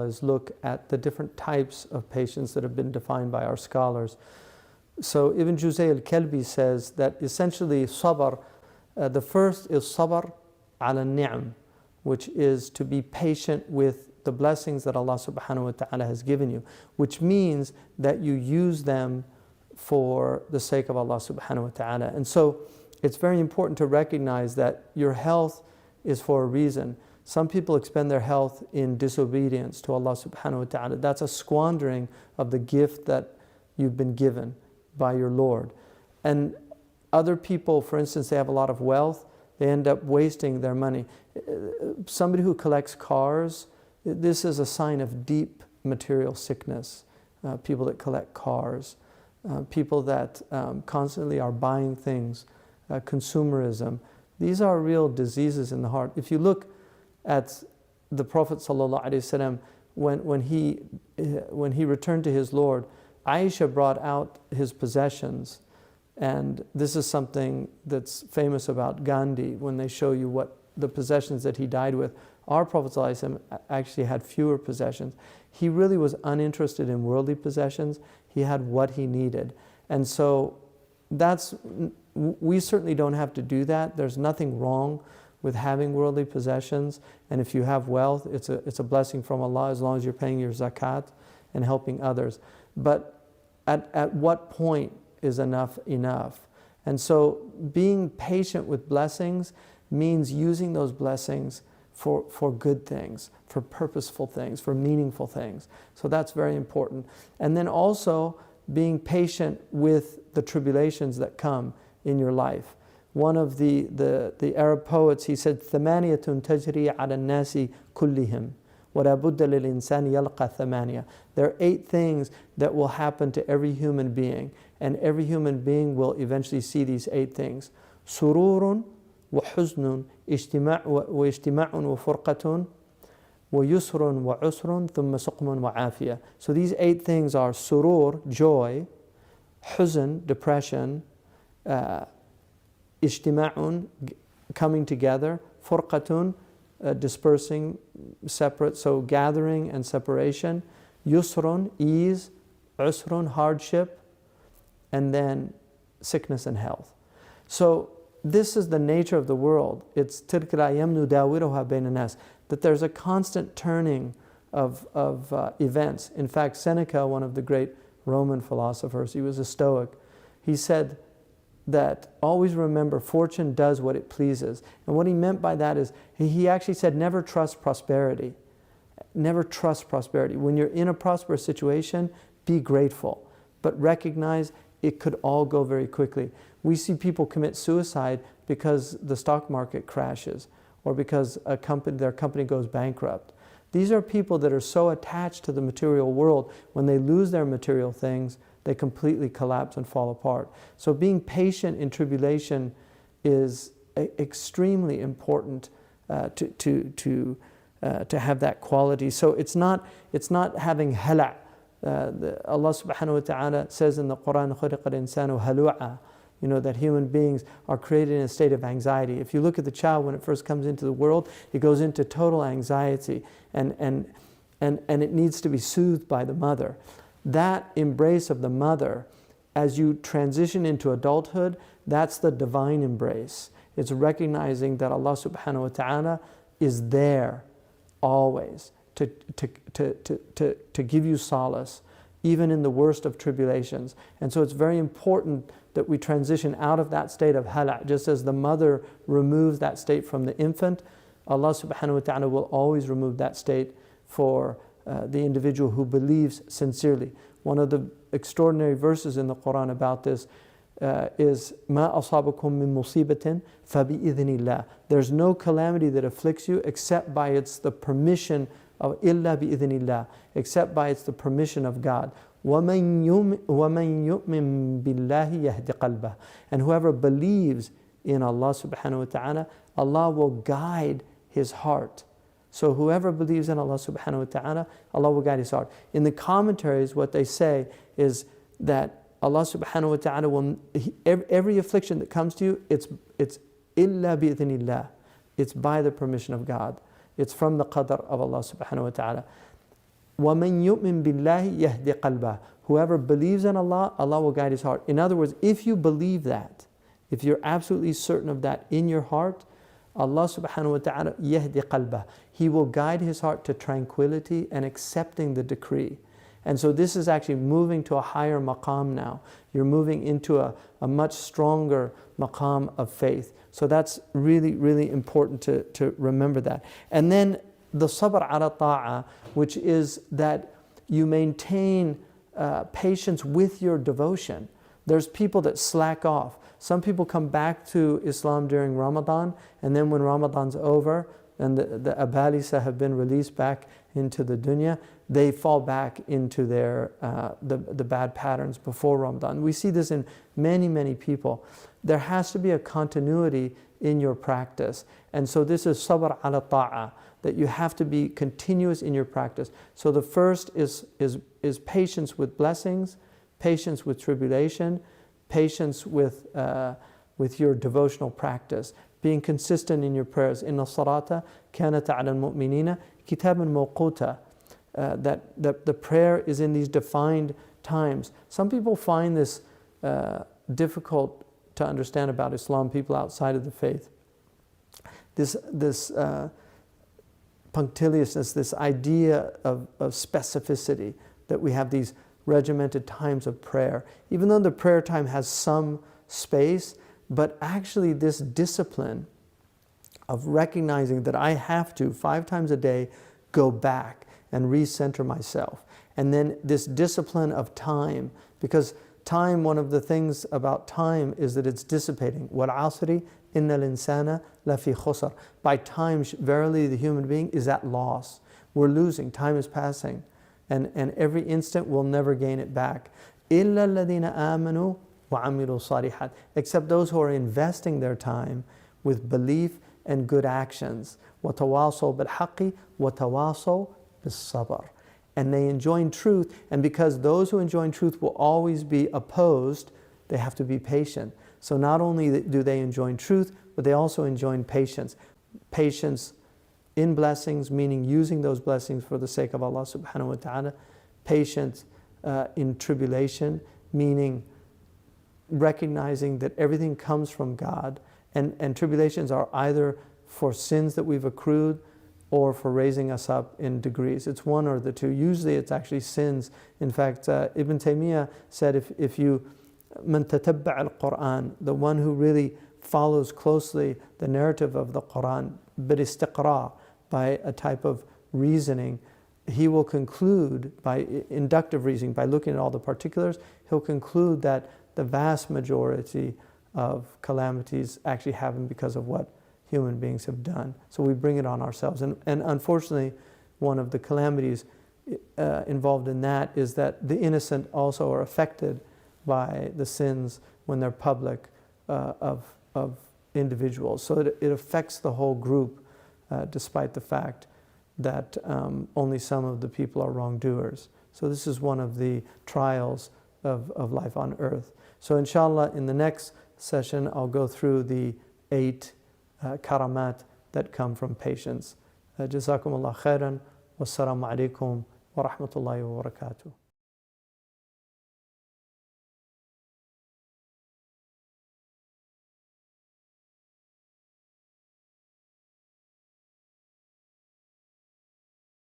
is look at the different types of patience that have been defined by our scholars. So Ibn Juzay al-Kalbi says that essentially sabr, the first is sabr ala ni'am, which is to be patient with the blessings that Allah subhanahu wa ta'ala has given you, which means that you use them for the sake of Allah subhanahu wa ta'ala. And so it's very important to recognize that your health is for a reason. Some people expend their health in disobedience to Allah subhanahu wa ta'ala. That's a squandering of the gift that you've been given by your Lord. And other people, for instance, they have a lot of wealth, they end up wasting their money. Somebody who collects cars, this is a sign of deep material sickness. People that collect cars, people that constantly are buying things, consumerism. These are real diseases in the heart. If you look at the Prophet ﷺ, when he returned to his Lord, Aisha brought out his possessions. And this is something that's famous about Gandhi, when they show you what the possessions that he died with. Our Prophet ﷺ actually had fewer possessions. He really was uninterested in worldly possessions. He had what he needed. And so we certainly don't have to do that. There's nothing wrong with having worldly possessions. And if you have wealth, it's a blessing from Allah, as long as you're paying your zakat and helping others. But at what point is enough enough? And so being patient with blessings means using those blessings for good things, for purposeful things, for meaningful things. So that's very important. And then also being patient with the tribulations that come in your life. One of the Arab poets, he said, ثَمَانِيَةٌ تَجْرِي عَلَى النَّاسِ كُلِّهِمْ وَلَا بُدَّ لِلْإِنسَانِ يَلْقَى ثَمَانِيَةٌ. There are 8 things that will happen to every human being, and every human being will eventually see these 8 things. سُرُورٌ وَحُزْنٌ وَاجْتِمَاعٌ وَفُرْقَةٌ وَيُسْرٌ وَعُسْرٌ ثُمَّ سُقْمٌ وَعَافِيَةٌ. So these 8 things are surur, joy; huzn, depression; ijtima'un, coming together; furqatun, dispersing, separate, so gathering and separation; yusrun, ease; usrun, hardship; and then sickness and health. So this is the nature of the world. It's tilka al-ayyam nudawiluha bayna an-nas, that there's a constant turning of events. In fact, Seneca, one of the great Roman philosophers, he was a Stoic, he said that always remember, fortune does what it pleases. And what he meant by that is, he actually said, never trust prosperity. Never trust prosperity. When you're in a prosperous situation, be grateful, but recognize it could all go very quickly. We see people commit suicide because the stock market crashes, or because their company goes bankrupt. These are people that are so attached to the material world, when they lose their material things, they completely collapse and fall apart. So being patient in tribulation is extremely important to have that quality. So it's not having hala'. Allah subhanahu wa ta'ala says in the Quran, خُلِقَ الْإِنسَانُ هَلُوعًا, that human beings are created in a state of anxiety. If you look at the child when it first comes into the world, it goes into total anxiety, and it needs to be soothed by the mother. That embrace of the mother, as you transition into adulthood, that's the divine embrace. It's recognizing that Allah subhanahu wa ta'ala is there always to give you solace, even in the worst of tribulations. And so it's very important that we transition out of that state of hala'. Just as the mother removes that state from the infant, Allah subhanahu wa ta'ala will always remove that state for the individual who believes sincerely. One of the extraordinary verses in the Quran about this is مَا أَصَابَكُم مِّن مُّصِيبَةٍ فَبِإِذْنِ اللَّهِ. There's no calamity that afflicts you except by the permission of إِلَّا بِإِذْنِ اللَّهِ, except by the permission of God. وَمَن يُؤْمِن بِاللَّهِ يَهْدِ قَلْبَهُ. And whoever believes in Allah subhanahu wa ta'ala, Allah will guide his heart. So whoever believes in Allah subhanahu wa ta'ala, Allah will guide his heart. In the commentaries, what they say is that Allah subhanahu wa ta'ala will, every affliction that comes to you, it's illa bi'idhnillah. It's by the permission of God. It's from the qadr of Allah subhanahu wa ta'ala. وَمَنْ يُؤْمِن بِاللَّهِ يَهْدِ قَلْبَهُ. Whoever believes in Allah, Allah will guide his heart. In other words, if you believe that, if you're absolutely certain of that in your heart, Allah subhanahu wa ta'ala يَهْدِ قَلْبَهُ. He will guide his heart to tranquility and accepting the decree. And so this is actually moving to a higher maqam now. You're moving into a much stronger maqam of faith. So that's really, really important to remember that. And then the sabr ala ta'a, which is that you maintain patience with your devotion. There's people that slack off. Some people come back to Islam during Ramadan, and then when Ramadan's over and the abalisa have been released back into the dunya, they fall back into their the bad patterns before Ramadan. We see this in many, many people. There has to be a continuity in your practice. And so this is sabr ala ta'a, that you have to be continuous in your practice. So the first is patience with blessings, patience with tribulation, patience with your devotional practice, being consistent in your prayers. Inna salata kanat ala al-mu'minina kitaban mawquta. That the prayer is in these defined times. Some people find this difficult to understand about Islam, people outside of the faith. This punctiliousness, this idea of specificity, that we have these regimented times of prayer. Even though the prayer time has some space, but actually this discipline of recognizing that I have to 5 times a day go back and recenter myself. And then this discipline of time, because time, one of the things about time is that it's dissipating. وَالْعَصْرِ إِنَّ الْإِنسَانَ لَفِي خُسْرٍ. By time, verily the human being is at loss. We're losing, time is passing. And every instant we'll never gain it back. إِلَّا الَّذِينَ آمَنُوا وَعَمِلُوا صَالِحَاتٍ. Except those who are investing their time with belief and good actions. وَتَوَاصَوْا بِالْحَقِّ وَتَوَاصَوْا بِالصَّبْرِ. And they enjoin truth, and because those who enjoin truth will always be opposed, they have to be patient. So not only do they enjoin truth, but they also enjoin patience. Patience in blessings, meaning using those blessings for the sake of Allah subhanahu wa ta'ala. Patience in tribulation, meaning recognizing that everything comes from God. And tribulations are either for sins that we've accrued or for raising us up in degrees. It's one or the two. Usually it's actually sins. In fact, Ibn Taymiyyah said if you, man tatabba' al-Qur'an, the one who really follows closely the narrative of the Qur'an, bil-istiqra', by a type of reasoning, he will conclude, by inductive reasoning, by looking at all the particulars, he'll conclude that the vast majority of calamities actually happen because of what human beings have done. So we bring it on ourselves. And unfortunately, one of the calamities involved in that is that the innocent also are affected by the sins when they're public of individuals. So it affects the whole group, despite the fact that only some of the people are wrongdoers. So this is one of the trials of life on earth. So inshallah, in the next session, I'll go through the 8 karamat that come from patience. Jazakumullah khairan. Wassalamu alaikum wa rahmatullahi wa barakatuh.